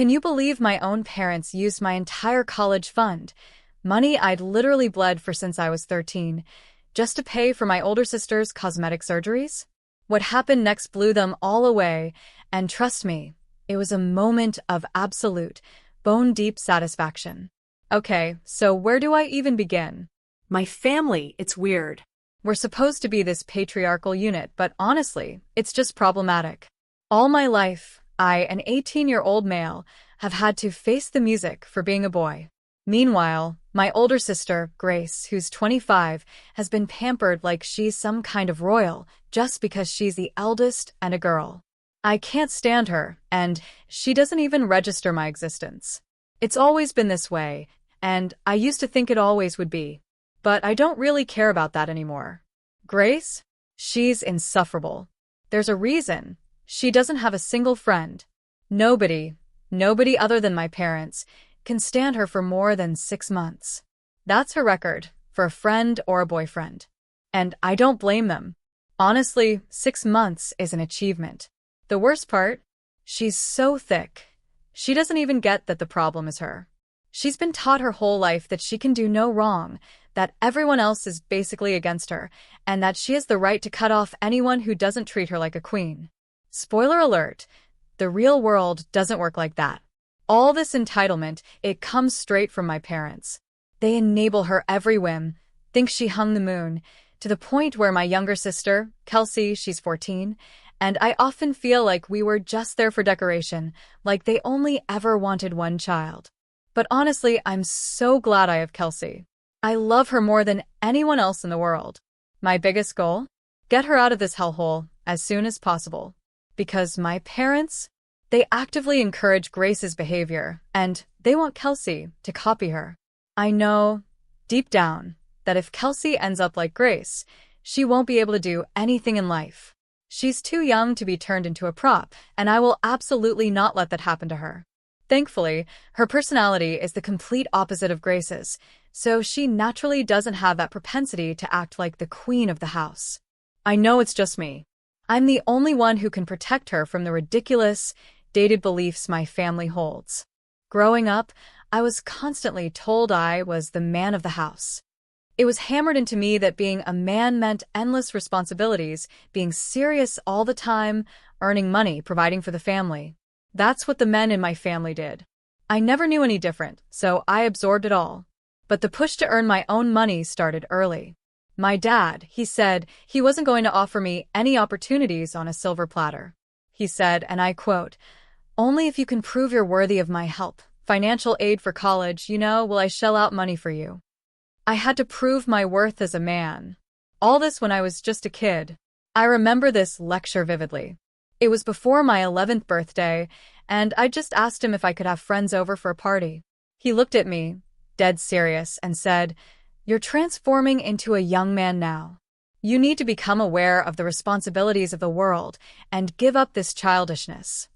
Can you believe my own parents used my entire college fund, money I'd literally bled for since I was 13, just to pay for my older sister's cosmetic surgeries? What happened next blew them all away, and trust me, it was a moment of absolute, bone-deep satisfaction. Okay, so where do I even begin? My family, it's weird. We're supposed to be this patriarchal unit, but honestly, it's just problematic. All my life, I, an 18-year-old male, have had to face the music for being a boy. Meanwhile, my older sister, Grace, who's 25, has been pampered like she's some kind of royal just because she's the eldest and a girl. I can't stand her, and she doesn't even register my existence. It's always been this way, and I used to think it always would be. But I don't really care about that anymore. Grace? She's insufferable. There's a reason. She doesn't have a single friend. Nobody other than my parents, can stand her for more than 6 months. That's her record, for a friend or a boyfriend. And I don't blame them. Honestly, 6 months is an achievement. The worst part? She's so thick. She doesn't even get that the problem is her. She's been taught her whole life that she can do no wrong, that everyone else is basically against her, and that she has the right to cut off anyone who doesn't treat her like a queen. Spoiler alert, the real world doesn't work like that. All this entitlement, it comes straight from my parents. They enable her every whim, think she hung the moon, to the point where my younger sister, Kelsey, she's 14, and I often feel like we were just there for decoration, like they only ever wanted one child. But honestly, I'm so glad I have Kelsey. I love her more than anyone else in the world. My biggest goal? Get her out of this hellhole as soon as possible. Because my parents, they actively encourage Grace's behavior, and they want Kelsey to copy her. I know, deep down, that if Kelsey ends up like Grace, she won't be able to do anything in life. She's too young to be turned into a prop, and I will absolutely not let that happen to her. Thankfully, her personality is the complete opposite of Grace's, so she naturally doesn't have that propensity to act like the queen of the house. I know it's just me. I'm the only one who can protect her from the ridiculous, dated beliefs my family holds. Growing up, I was constantly told I was the man of the house. It was hammered into me that being a man meant endless responsibilities, being serious all the time, earning money, providing for the family. That's what the men in my family did. I never knew any different, so I absorbed it all. But the push to earn my own money started early. My dad, he said he wasn't going to offer me any opportunities on a silver platter. He said, and I quote, "Only if you can prove you're worthy of my help, financial aid for college, will I shell out money for you." I had to prove my worth as a man. All this when I was just a kid. I remember this lecture vividly. It was before my 11th birthday, and I just asked him if I could have friends over for a party. He looked at me, dead serious, and said, "You're transforming into a young man now. You need to become aware of the responsibilities of the world and give up this childishness."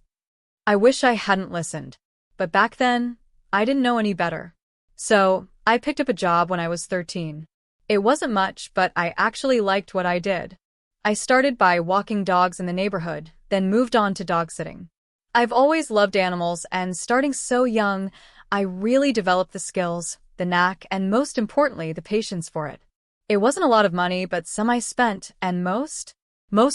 I wish I hadn't listened, but back then, I didn't know any better. So, I picked up a job when I was 13. It wasn't much, but I actually liked what I did. I started by walking dogs in the neighborhood, then moved on to dog sitting. I've always loved animals, and starting so young, I really developed the skills, the knack, and most importantly, the patience for it. It wasn't a lot of money, but some I spent, and most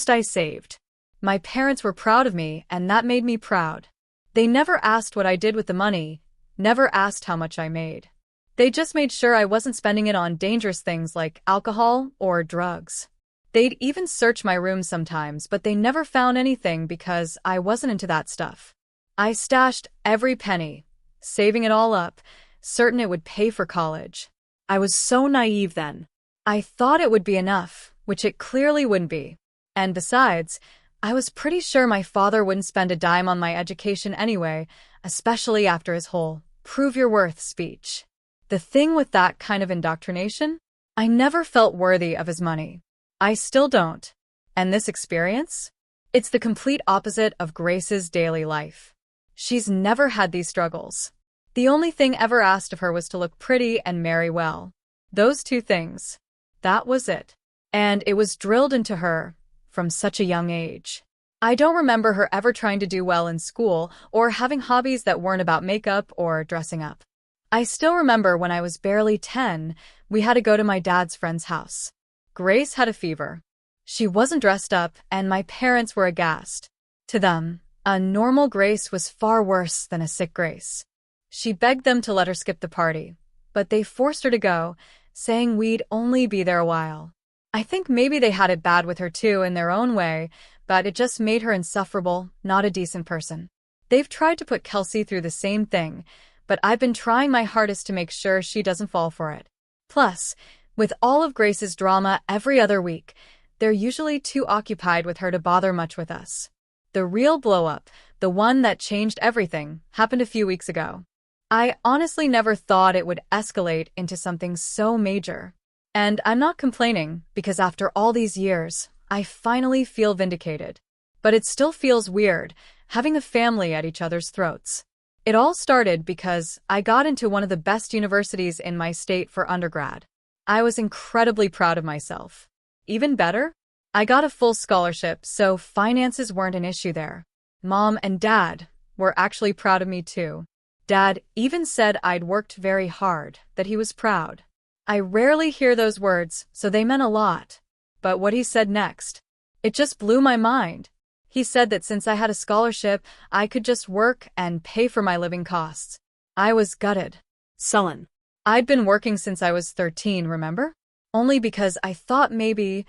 I saved. My parents were proud of me, and that made me proud. They never asked what I did with the money, never asked how much I made. They just made sure I wasn't spending it on dangerous things like alcohol or drugs. They'd even search my room sometimes, but they never found anything because I wasn't into that stuff. I stashed every penny, saving it all up, certain it would pay for college. I was so naive then. I thought it would be enough, which it clearly wouldn't be. And besides, I was pretty sure my father wouldn't spend a dime on my education anyway, especially after his whole "prove your worth" speech. The thing with that kind of indoctrination? I never felt worthy of his money. I still don't. And this experience? It's the complete opposite of Grace's daily life. She's never had these struggles. The only thing ever asked of her was to look pretty and marry well. Those two things. That was it. And it was drilled into her from such a young age. I don't remember her ever trying to do well in school or having hobbies that weren't about makeup or dressing up. I still remember when I was barely 10, we had to go to my dad's friend's house. Grace had a fever. She wasn't dressed up, and my parents were aghast. To them, a normal Grace was far worse than a sick Grace. She begged them to let her skip the party, but they forced her to go, saying we'd only be there a while. I think maybe they had it bad with her too in their own way, but it just made her insufferable, not a decent person. They've tried to put Kelsey through the same thing, but I've been trying my hardest to make sure she doesn't fall for it. Plus, with all of Grace's drama every other week, they're usually too occupied with her to bother much with us. The real blow-up, the one that changed everything, happened a few weeks ago. I honestly never thought it would escalate into something so major. And I'm not complaining, because after all these years, I finally feel vindicated. But it still feels weird, having a family at each other's throats. It all started because I got into one of the best universities in my state for undergrad. I was incredibly proud of myself. Even better, I got a full scholarship, so finances weren't an issue there. Mom and Dad were actually proud of me too. Dad even said I'd worked very hard, that he was proud. I rarely hear those words, so they meant a lot. But what he said next, it just blew my mind. He said that since I had a scholarship, I could just work and pay for my living costs. I was gutted. Sullen. I'd been working since I was 13, remember? Only because I thought maybe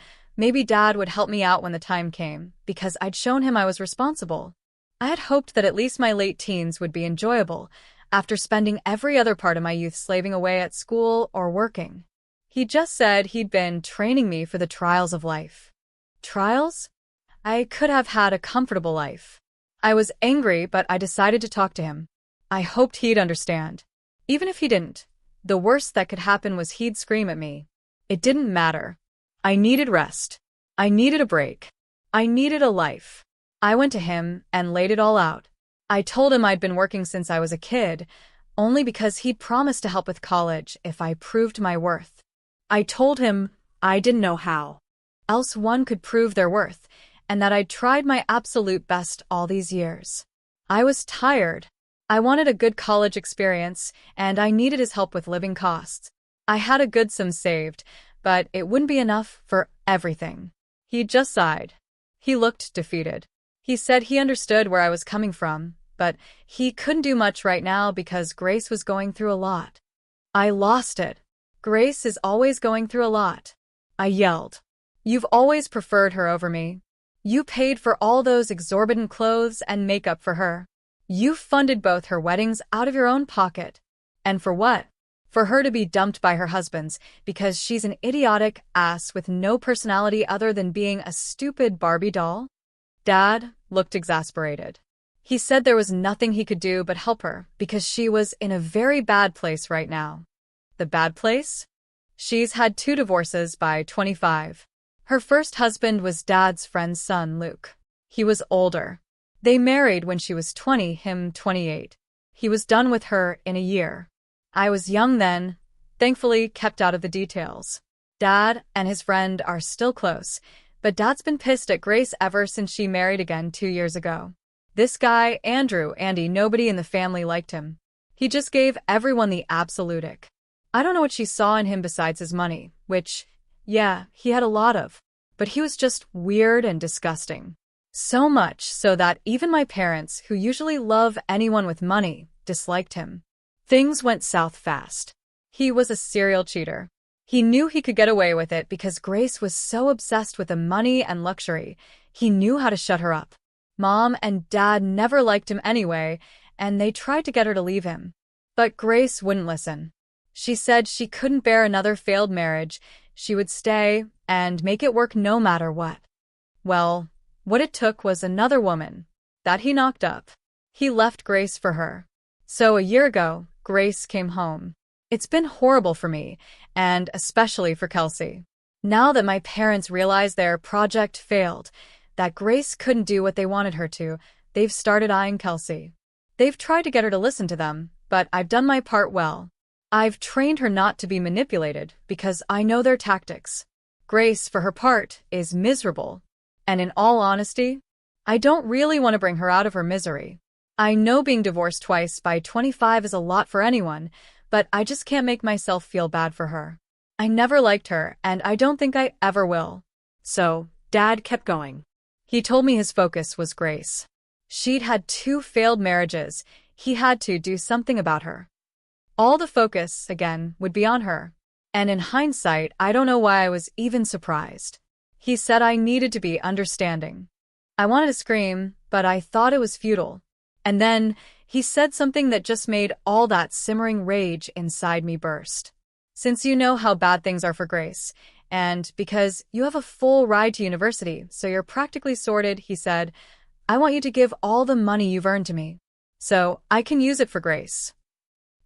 Dad would help me out when the time came, because I'd shown him I was responsible. I had hoped that at least my late teens would be enjoyable, after spending every other part of my youth slaving away at school or working. He just said he'd been training me for the trials of life. Trials? I could have had a comfortable life. I was angry, but I decided to talk to him. I hoped he'd understand. Even if he didn't, the worst that could happen was he'd scream at me. It didn't matter. I needed rest. I needed a break. I needed a life. I went to him and laid it all out. I told him I'd been working since I was a kid, only because he'd promised to help with college if I proved my worth. I told him I didn't know how else one could prove their worth, and that I'd tried my absolute best all these years. I was tired. I wanted a good college experience, and I needed his help with living costs. I had a good sum saved, but it wouldn't be enough for everything. He just sighed. He looked defeated. He said he understood where I was coming from, but he couldn't do much right now because Grace was going through a lot. I lost it. Grace is always going through a lot. I yelled. You've always preferred her over me. You paid for all those exorbitant clothes and makeup for her. You funded both her weddings out of your own pocket. And for what? For her to be dumped by her husband's because she's an idiotic ass with no personality other than being a stupid Barbie doll? Dad looked exasperated. He said there was nothing he could do but help her because she was in a very bad place right now. The bad place? She's had 2 divorces by 25. Her first husband was Dad's friend's son, Luke. He was older. They married when she was 20, him 28. He was done with her in a year. I was young then, thankfully kept out of the details. Dad and his friend are still close, but Dad's been pissed at Grace ever since she married again 2 years ago. This guy, Andy, nobody in the family liked him. He just gave everyone the absolute ick. I don't know what she saw in him besides his money, which, yeah, he had a lot of, but he was just weird and disgusting. So much so that even my parents, who usually love anyone with money, disliked him. Things went south fast. He was a serial cheater. He knew he could get away with it because Grace was so obsessed with the money and luxury. He knew how to shut her up. Mom and Dad never liked him anyway, and they tried to get her to leave him. But Grace wouldn't listen. She said she couldn't bear another failed marriage. She would stay and make it work no matter what. Well, what it took was another woman that he knocked up. He left Grace for her. So a year ago, Grace came home. It's been horrible for me, and especially for Kelsey. Now that my parents realized their project failed, that Grace couldn't do what they wanted her to, they've started eyeing Kelsey. They've tried to get her to listen to them, but I've done my part well. I've trained her not to be manipulated because I know their tactics. Grace, for her part, is miserable. And in all honesty, I don't really want to bring her out of her misery. I know being divorced twice by 25 is a lot for anyone, but I just can't make myself feel bad for her. I never liked her, and I don't think I ever will. So, Dad kept going. He told me his focus was Grace. She'd had 2 failed marriages. He had to do something about her. All the focus, again, would be on her. And in hindsight, I don't know why I was even surprised. He said I needed to be understanding. I wanted to scream, but I thought it was futile. And then, he said something that just made all that simmering rage inside me burst. Since you know how bad things are for Grace, and because you have a full ride to university, so you're practically sorted, he said, I want you to give all the money you've earned to me. So I can use it for Grace.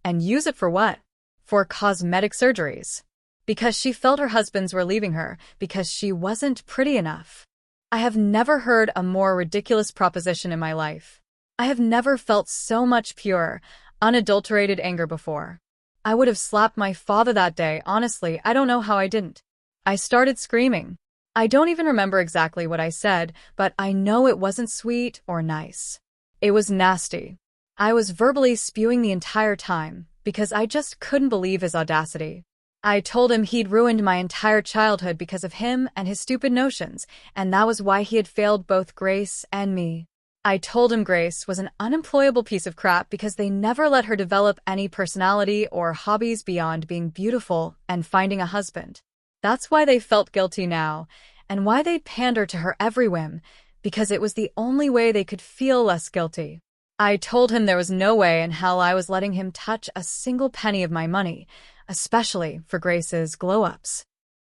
And use it for what? For cosmetic surgeries. Because she felt her husbands were leaving her, because she wasn't pretty enough. I have never heard a more ridiculous proposition in my life. I have never felt so much pure, unadulterated anger before. I would have slapped my father that day, honestly, I don't know how I didn't. I started screaming. I don't even remember exactly what I said, but I know it wasn't sweet or nice. It was nasty. I was verbally spewing the entire time, because I just couldn't believe his audacity. I told him he'd ruined my entire childhood because of him and his stupid notions, and that was why he had failed both Grace and me. I told him Grace was an unemployable piece of crap because they never let her develop any personality or hobbies beyond being beautiful and finding a husband. That's why they felt guilty now, and why they'd pander to her every whim, because it was the only way they could feel less guilty. I told him there was no way in hell I was letting him touch a single penny of my money, especially for Grace's glow-ups.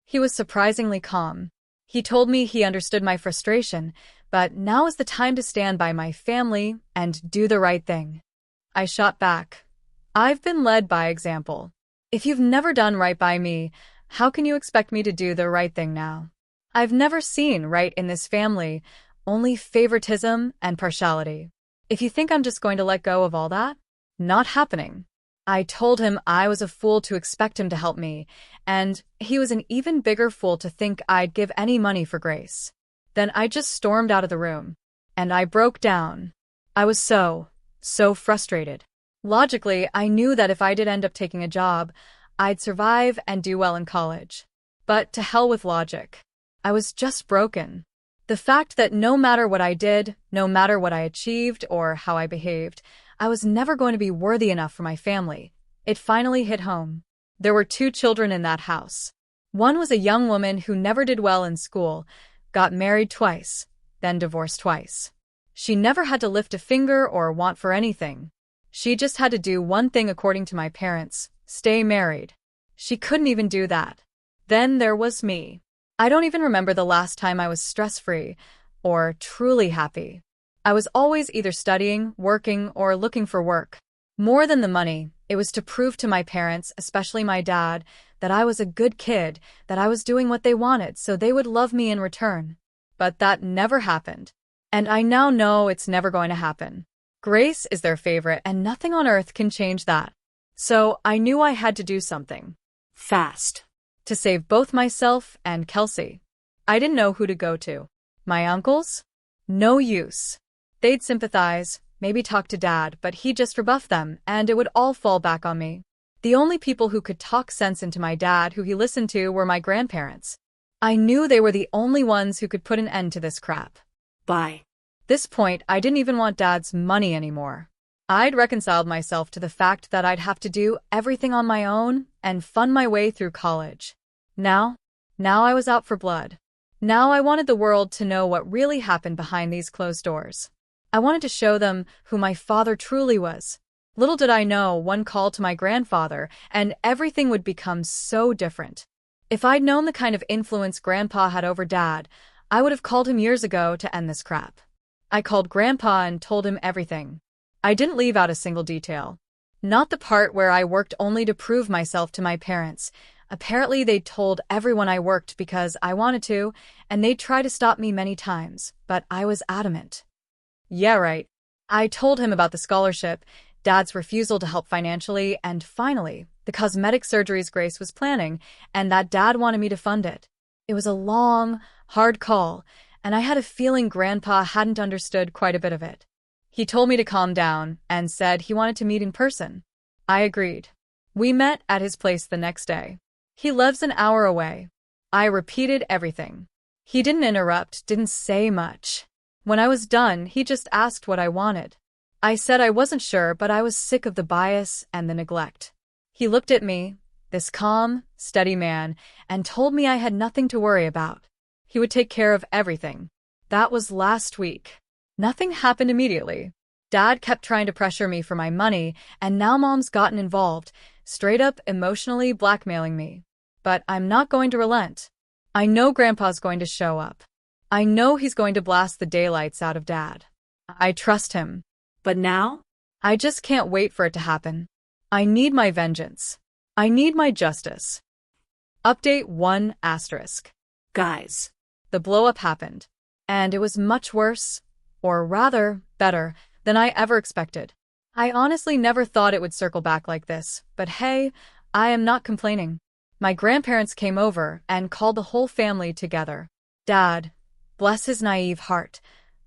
He was surprisingly calm. He told me he understood my frustration, but now is the time to stand by my family and do the right thing. I shot back. I've been led by example. If you've never done right by me, how can you expect me to do the right thing now? I've never seen right in this family, only favoritism and partiality. If you think I'm just going to let go of all that, not happening. I told him I was a fool to expect him to help me, and he was an even bigger fool to think I'd give any money for Grace. Then I just stormed out of the room, and I broke down. I was so frustrated. Logically, I knew that if I did end up taking a job, I'd survive and do well in college. But to hell with logic. I was just broken. The fact that no matter what I did, no matter what I achieved or how I behaved, I was never going to be worthy enough for my family. It finally hit home. There were 2 children in that house. One was a young woman who never did well in school, got married twice, then divorced twice. She never had to lift a finger or want for anything. She just had to do one thing according to my parents, stay married. She couldn't even do that. Then there was me. I don't even remember the last time I was stress-free or truly happy. I was always either studying, working, or looking for work. More than the money, it was to prove to my parents, especially my dad, that I was a good kid, that I was doing what they wanted so they would love me in return. But that never happened. And I now know it's never going to happen. Grace is their favorite, and nothing on earth can change that. So I knew I had to do something. Fast. To save both myself and Kelsey. I didn't know who to go to. My uncles? No use. They'd sympathize, maybe talk to Dad, but he'd just rebuff them, and it would all fall back on me. The only people who could talk sense into my dad who he listened to were my grandparents. I knew they were the only ones who could put an end to this crap. By this point, I didn't even want Dad's money anymore. I'd reconciled myself to the fact that I'd have to do everything on my own and fund my way through college. Now I was out for blood. Now I wanted the world to know what really happened behind these closed doors. I wanted to show them who my father truly was. Little did I know, one call to my grandfather, and everything would become so different. If I'd known the kind of influence Grandpa had over Dad, I would have called him years ago to end this crap. I called Grandpa and told him everything. I didn't leave out a single detail. Not the part where I worked only to prove myself to my parents. Apparently they'd told everyone I worked because I wanted to, and they'd tried to stop me many times, but I was adamant. Yeah, right. I told him about the scholarship, Dad's refusal to help financially, and finally, the cosmetic surgeries Grace was planning, and that Dad wanted me to fund it. It was a long, hard call, and I had a feeling Grandpa hadn't understood quite a bit of it. He told me to calm down and said he wanted to meet in person. I agreed. We met at his place the next day. He lives an hour away. I repeated everything. He didn't interrupt, didn't say much. When I was done, he just asked what I wanted. I said I wasn't sure, but I was sick of the bias and the neglect. He looked at me, this calm, steady man, and told me I had nothing to worry about. He would take care of everything. That was last week. Nothing happened immediately. Dad kept trying to pressure me for my money, and now Mom's gotten involved, straight up emotionally blackmailing me. But I'm not going to relent. I know Grandpa's going to show up. I know he's going to blast the daylights out of Dad. I trust him. But now? I just can't wait for it to happen. I need my vengeance. I need my justice. Update 1 asterisk. Guys. The blow-up happened. And it was much worse, or rather, better, than I ever expected. I honestly never thought it would circle back like this, but hey, I am not complaining. My grandparents came over and called the whole family together. Dad, bless his naive heart,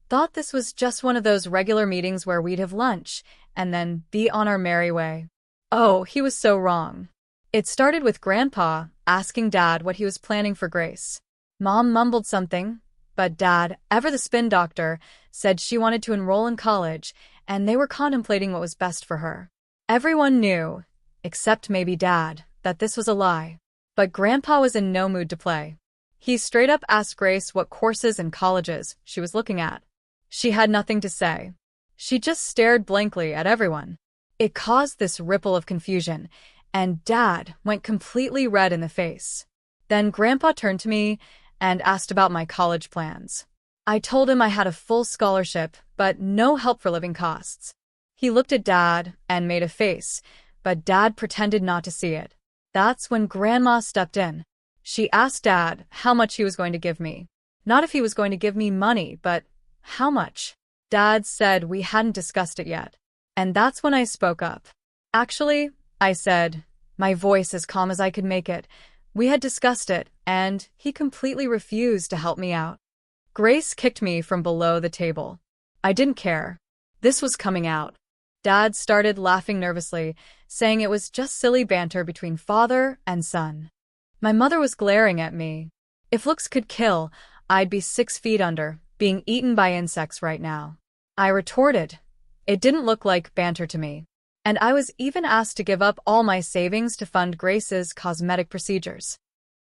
thought this was just one of those regular meetings where we'd have lunch and then be on our merry way. Oh, he was so wrong. It started with Grandpa asking Dad what he was planning for Grace. Mom mumbled something, but Dad, ever the spin doctor, said she wanted to enroll in college, and they were contemplating what was best for her. Everyone knew, except maybe Dad, that this was a lie. But Grandpa was in no mood to play. He straight up asked Grace what courses and colleges she was looking at. She had nothing to say. She just stared blankly at everyone. It caused this ripple of confusion, and Dad went completely red in the face. Then Grandpa turned to me and asked about my college plans. I told him I had a full scholarship, but no help for living costs. He looked at Dad and made a face, but Dad pretended not to see it. That's when Grandma stepped in. She asked Dad how much he was going to give me. Not if he was going to give me money, but how much. Dad said we hadn't discussed it yet. And that's when I spoke up. Actually, I said, my voice as calm as I could make it, we had discussed it, and he completely refused to help me out. Grace kicked me from below the table. I didn't care. This was coming out. Dad started laughing nervously, saying it was just silly banter between father and son. My mother was glaring at me. If looks could kill, I'd be 6 feet under, being eaten by insects right now. I retorted. It didn't look like banter to me. And I was even asked to give up all my savings to fund Grace's cosmetic procedures.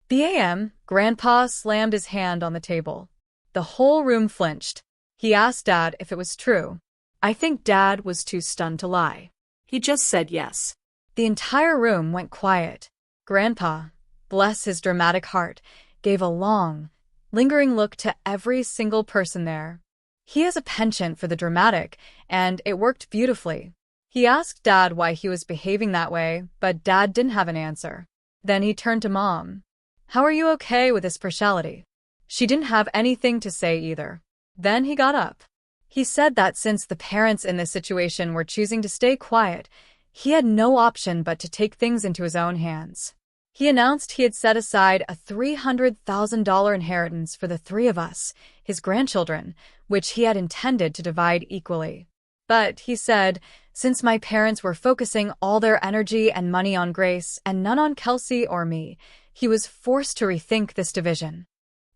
Bam! Grandpa slammed his hand on the table. The whole room flinched. He asked Dad if it was true. I think Dad was too stunned to lie. He just said yes. The entire room went quiet. Grandpa, bless his dramatic heart, gave a long, lingering look to every single person there. He has a penchant for the dramatic, and it worked beautifully. He asked Dad why he was behaving that way, but Dad didn't have an answer. Then he turned to Mom. How are you okay with this partiality? She didn't have anything to say either. Then he got up. He said that since the parents in this situation were choosing to stay quiet, he had no option but to take things into his own hands. He announced he had set aside a $300,000 inheritance for the 3 of us, his grandchildren, which he had intended to divide equally. But, he said, since my parents were focusing all their energy and money on Grace and none on Kelsey or me, he was forced to rethink this division.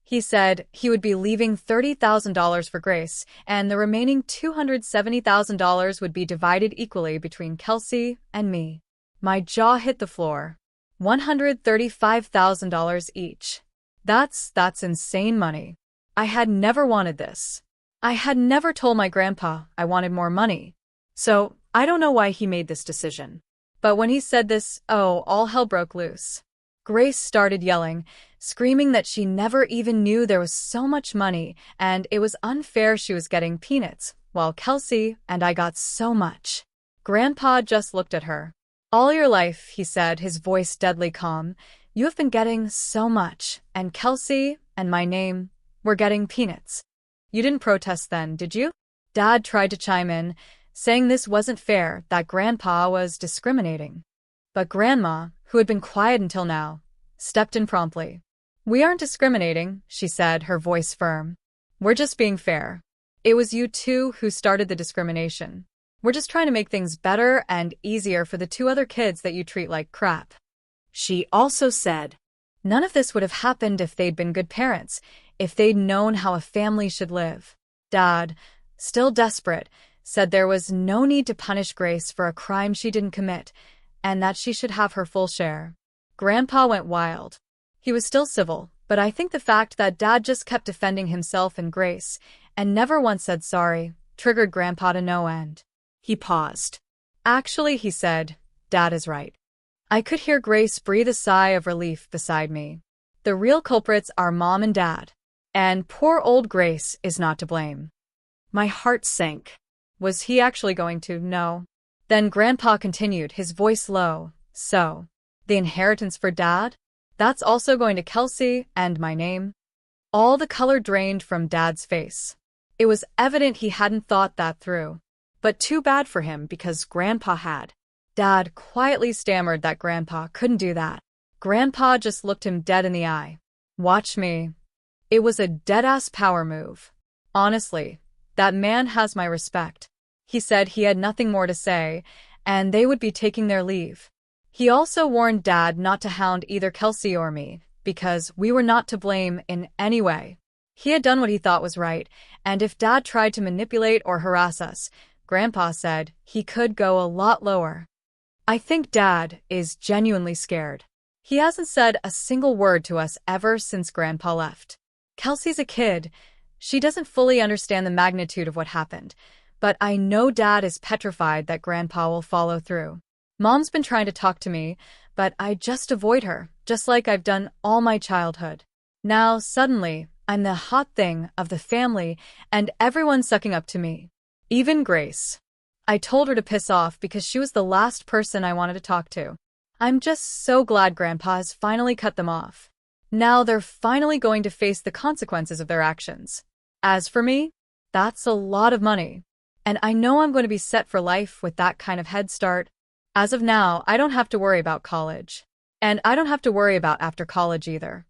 He said he would be leaving $30,000 for Grace, and the remaining $270,000 would be divided equally between Kelsey and me. My jaw hit the floor. $135,000 each. That's insane money. I had never wanted this. I had never told my grandpa I wanted more money. So, I don't know why he made this decision. But when he said this, all hell broke loose. Grace started yelling, screaming that she never even knew there was so much money and it was unfair she was getting peanuts, while Kelsey and I got so much. Grandpa just looked at her. All your life, he said, his voice deadly calm, you have been getting so much, and Kelsey and my name were getting peanuts. You didn't protest then, did you? Dad tried to chime in, saying this wasn't fair, that Grandpa was discriminating. But Grandma, who had been quiet until now, stepped in promptly. We aren't discriminating, she said, her voice firm. We're just being fair. It was you two who started the discrimination. We're just trying to make things better and easier for the two other kids that you treat like crap. She also said, None of this would have happened if they'd been good parents, if they'd known how a family should live. Dad, still desperate, said there was no need to punish Grace for a crime she didn't commit, and that she should have her full share. Grandpa went wild. He was still civil, but I think the fact that Dad just kept defending himself and Grace, and never once said sorry, triggered Grandpa to no end. He paused. Actually, he said, Dad is right. I could hear Grace breathe a sigh of relief beside me. The real culprits are Mom and Dad. And poor old Grace is not to blame. My heart sank. Was he actually going to? No. Then Grandpa continued, his voice low. So, the inheritance for Dad? That's also going to Kelsey and my name? All the color drained from Dad's face. It was evident he hadn't thought that through. But too bad for him because Grandpa had. Dad quietly stammered that Grandpa couldn't do that. Grandpa just looked him dead in the eye. Watch me. It was a dead-ass power move. Honestly, that man has my respect. He said he had nothing more to say, and they would be taking their leave. He also warned Dad not to hound either Kelsey or me, because we were not to blame in any way. He had done what he thought was right, and if Dad tried to manipulate or harass us, Grandpa said he could go a lot lower. I think Dad is genuinely scared. He hasn't said a single word to us ever since Grandpa left. Kelsey's a kid. She doesn't fully understand the magnitude of what happened, but I know Dad is petrified that Grandpa will follow through. Mom's been trying to talk to me, but I just avoid her, just like I've done all my childhood. Now, suddenly, I'm the hot thing of the family, and everyone's sucking up to me. Even Grace. I told her to piss off because she was the last person I wanted to talk to. I'm just so glad Grandpa has finally cut them off. Now they're finally going to face the consequences of their actions. As for me, that's a lot of money. And I know I'm going to be set for life with that kind of head start. As of now, I don't have to worry about college. And I don't have to worry about after college either.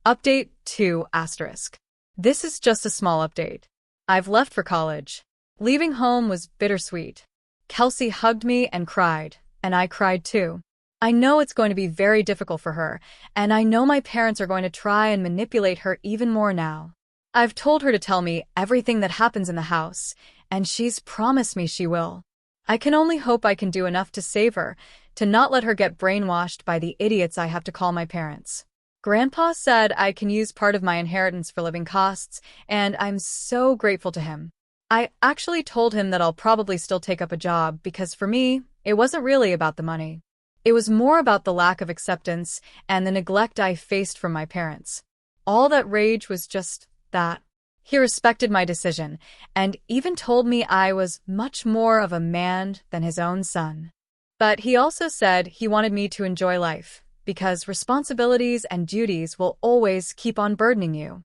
Update 2 asterisk. This is just a small update. I've left for college. Leaving home was bittersweet. Kelsey hugged me and cried, and I cried too. I know it's going to be very difficult for her, and I know my parents are going to try and manipulate her even more now. I've told her to tell me everything that happens in the house, and she's promised me she will. I can only hope I can do enough to save her, to not let her get brainwashed by the idiots I have to call my parents. Grandpa said I can use part of my inheritance for living costs, and I'm so grateful to him. I actually told him that I'll probably still take up a job because for me, it wasn't really about the money. It was more about the lack of acceptance and the neglect I faced from my parents. All that rage was just that. He respected my decision and even told me I was much more of a man than his own son. But he also said he wanted me to enjoy life because responsibilities and duties will always keep on burdening you.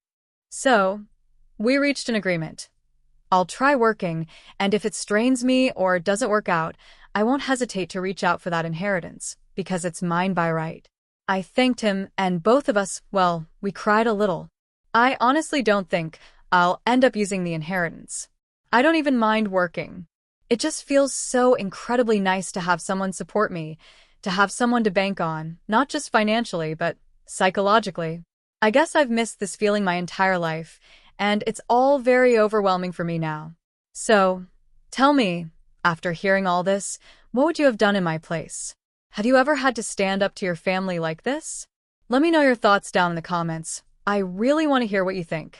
So, we reached an agreement. I'll try working, and if it strains me or doesn't work out, I won't hesitate to reach out for that inheritance, because it's mine by right. I thanked him, and both of us, well, we cried a little. I honestly don't think I'll end up using the inheritance. I don't even mind working. It just feels so incredibly nice to have someone support me, to have someone to bank on, not just financially, but psychologically. I guess I've missed this feeling my entire life, and it's all very overwhelming for me now. So, tell me, after hearing all this, what would you have done in my place? Have you ever had to stand up to your family like this? Let me know your thoughts down in the comments. I really want to hear what you think.